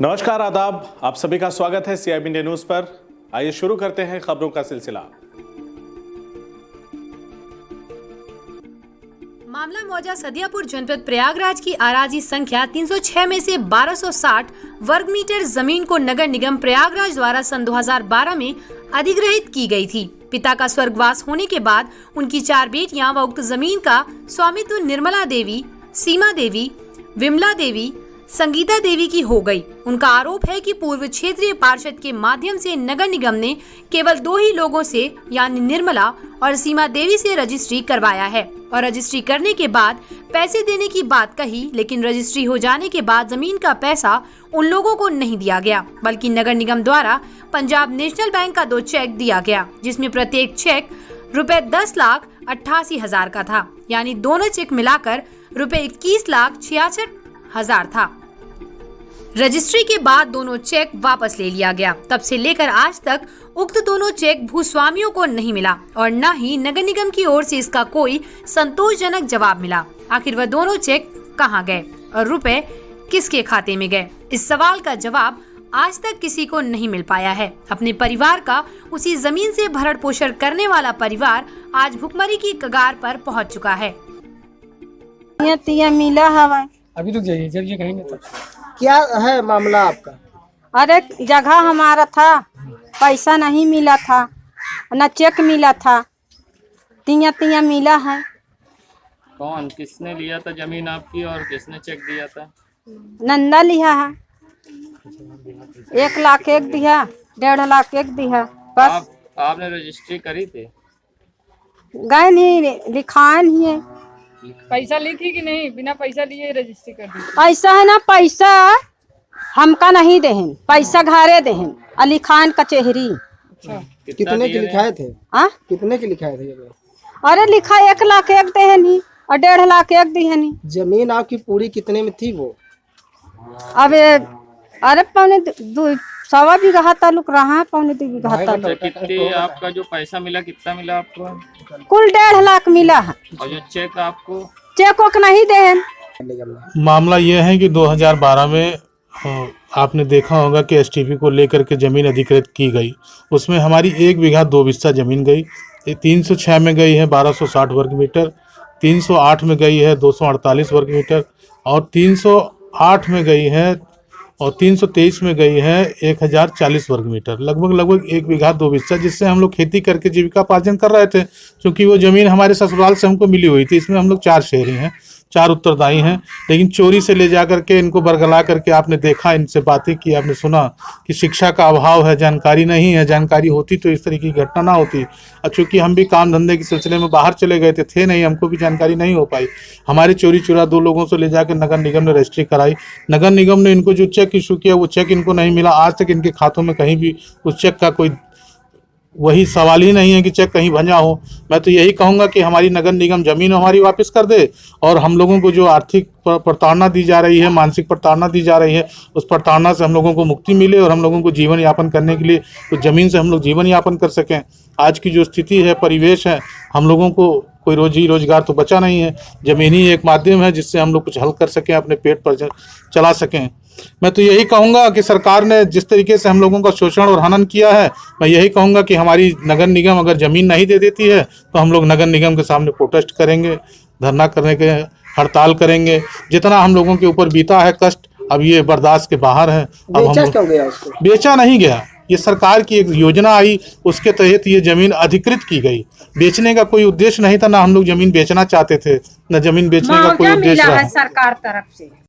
नमस्कार, आदाब। आप सभी का स्वागत है CIB इंडिया न्यूज पर। आइए शुरू करते हैं खबरों का सिलसिला। मामला मौजा सदियापुर जनपद प्रयागराज की अराजी संख्या 306 में से 1260 वर्ग मीटर जमीन को नगर निगम प्रयागराज द्वारा सन 2012 में अधिग्रहित की गई थी। पिता का स्वर्गवास होने के बाद उनकी 4 बेटियां व उक्त जमीन का स्वामित्व निर्मला देवी, सीमा देवी, विमला देवी, संगीता देवी की हो गई। उनका आरोप है कि पूर्व क्षेत्रीय पार्षद के माध्यम से नगर निगम ने केवल 2 ही लोगों से यानी निर्मला और सीमा देवी से रजिस्ट्री करवाया है और रजिस्ट्री करने के बाद पैसे देने की बात कही, लेकिन रजिस्ट्री हो जाने के बाद जमीन का पैसा उन लोगों को नहीं दिया गया, बल्कि नगर निगम द्वारा पंजाब नेशनल बैंक का 2 चेक दिया गया, जिसमें प्रत्येक चेक रुपए 10,88,000 का था, यानी दोनों चेक मिलाकर रुपए 21,66,000 था। रजिस्ट्री के बाद दोनों चेक वापस ले लिया गया। तब से लेकर आज तक उक्त दोनों चेक भूस्वामियों को नहीं मिला और न ही नगर निगम की ओर से इसका कोई संतोषजनक जवाब मिला। आखिर वह दोनों चेक कहां गए और रुपए किसके खाते में गए, इस सवाल का जवाब आज तक किसी को नहीं मिल पाया है। अपने परिवार का उसी जमीन से भरण पोषण करने वाला परिवार आज भुखमरी की कगार पर पहुंच चुका है। मिला हवा अभी रुक जाइए, जब ये कहेंगे तब। क्या है मामला आपका? अरे जगह हमारा था, पैसा नहीं मिला था, न चेक मिला था, तिया मिला है। कौन किसने लिया था जमीन आपकी और किसने चेक दिया था? नंदा लिया है, 1,01,000 दिया, 1,50,000 दिया। बस आपने रजिस्ट्री करी थी? गए नहीं, लिखाए नहीं है। पैसा लिखी कि नहीं? बिना पैसा लिए रजिस्ट्री कर दी। ऐसा है ना, पैसा हमका नहीं देहन, पैसा घरे देहन, अली खान कचहरी। अच्छा, कितने के लिखाए थे? हाँ, कितने के लिखाए थे? अरे लिखा 1,01,000 देहनी और 1,50,000 देहनी। जमीन आपकी पूरी कितने में थी वो? अब अरे 1.25 बीघा तालुक रहा, 1.25 बीघा तालुक। कितनी आपका जो पैसा मिला कितना मिला आपको? कुल 1,50,000 मिला है। और जो चेक आपको? चेक वोक नहीं देहन। मामला यह है कि 2012 में आपने देखा होगा कि STP को लेकर के ज़मीन अधिकृत की गई। उसमें हमारी 1 बीघा 2 बिस्सा ज़मीन गई। 306 में गई है 1260 वर्ग मीटर, 308 में गई है 248 वर्ग मीटर और 308 में गई है और 323 में गई है 1,040 वर्ग मीटर। लगभग 1 बीघा 2 बिस्सा, जिससे हम लोग खेती करके जीविकापार्जन कर रहे थे, क्योंकि वो ज़मीन हमारे ससुराल से हमको मिली हुई थी। इसमें हम लोग 4 शहरी हैं, 4 उत्तरदायी हैं, लेकिन चोरी से ले जा करके इनको बरगला करके आपने देखा, इनसे बातें की, आपने सुना कि शिक्षा का अभाव है, जानकारी नहीं है। जानकारी होती तो इस तरीके की घटना ना होती। और चूँकि हम भी काम धंधे के सिलसिले में बाहर चले गए थे नहीं, हमको भी जानकारी नहीं हो पाई। हमारे चोरी चुरा 2 लोगों से ले जाकर नगर निगम ने रजिस्ट्री कराई। नगर निगम ने इनको जो चेक इशू किया वो चेक इनको नहीं मिला। आज तक इनके खातों में कहीं भी उस चेक का कोई वही सवाल ही नहीं है कि चेक कहीं भंजा हो। मैं तो यही कहूँगा कि हमारी नगर निगम ज़मीन हमारी वापस कर दे और हम लोगों को जो आर्थिक प्रताड़ना दी जा रही है, मानसिक प्रताड़ना दी जा रही है, उस प्रताड़ना से हम लोगों को मुक्ति मिले और हम लोगों को जीवन यापन करने के लिए उस ज़मीन से हम लोग जीवन यापन कर सकें। आज की जो स्थिति है, परिवेश है, हम लोगों को कोई रोजी रोजगार तो बचा नहीं है। ज़मीन ही एक माध्यम है जिससे हम लोग कुछ हल कर सकें, अपने पेट पर चला सकें। मैं तो यही कहूँगा कि सरकार ने जिस तरीके से हम लोगों का शोषण और हनन किया है, मैं यही कहूँगा कि हमारी नगर निगम अगर ज़मीन नहीं दे देती है तो हम लोग नगर निगम के सामने प्रोटेस्ट करेंगे, धरना करने के, हड़ताल करेंगे। जितना हम लोगों के ऊपर बीता है कष्ट, अब ये बर्दाश्त के बाहर है। अब बेचा क्यों गया उसको? बेचा नहीं गया, ये सरकार की एक योजना आई, उसके तहत ये ज़मीन अधिकृत की गई। बेचने का कोई उद्देश्य नहीं था, ना हम लोग ज़मीन बेचना चाहते थे, न ज़मीन बेचने का कोई उद्देश्य रहा। सरकार तरफ से